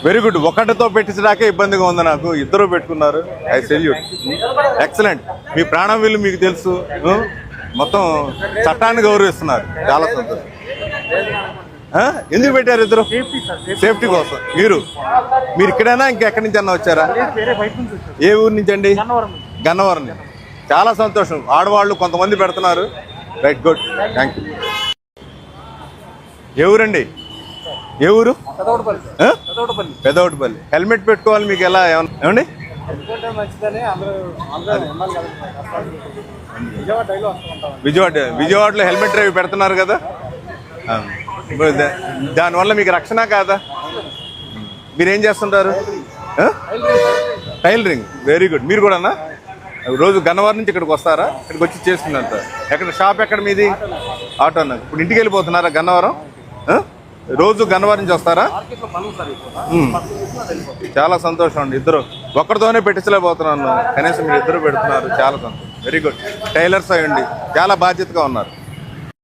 Very good. ఒకటితో పెట్టించడాకే ఇబ్బందిగా ఉంది నాకు, ఇద్దరు పెట్టుకున్నారు. I salute. ఎక్సలెంట్. మీ ప్రాణం విలువ మీకు తెలుసు, మొత్తం చట్టాన్ని గౌరవిస్తున్నారు. చాలా సంతోషం. ఎందుకు పెట్టారు ఇద్దరు? సేఫ్టీ కోసం. మీరు ఇక్కడైనా ఇంకెక్కడి నుంచి అన్నా వచ్చారా? ఏ ఊరు నుంచి అండి? గన్నవరం నుంచి. చాలా సంతోషం. ఆడవాళ్ళు కొంతమంది పెడుతున్నారు. Right, good, thank you. ఏ ఊరండి? ఏ ఊరు? పెదవటిపల్లి. హెల్మెట్ పెట్టుకోవాలి మీకు ఎలా ఏమండి? విజయవాడలో హెల్మెట్ డ్రైవ్ పెడుతున్నారు కదా, దానివల్ల మీకు రక్షణ కాదా? మీరేం చేస్తుంటారు? టైలరింగ్. Very good. మీరు కూడానా? రోజు గన్నవరం నుంచి ఇక్కడికి వస్తారా? ఇక్కడికి వచ్చి చేస్తున్నంత. ఎక్కడ షాప్ ఎక్కడ మీది? ఆటోనా? ఇప్పుడు ఇంటికి వెళ్ళిపోతున్నారా గన్నవరం? రోజు గన్నవరం నుంచి వస్తారా? చాలా సంతోషం అండి. ఇద్దరు ఒక్కడితోనే పెట్టించలేకపోతున్నాను, కనీసం మీరు ఇద్దరు పెడుతున్నారు. చాలా సంతోషం. Very good. టైలర్స్ అయ్యండి చాలా బాధ్యతగా ఉన్నారు.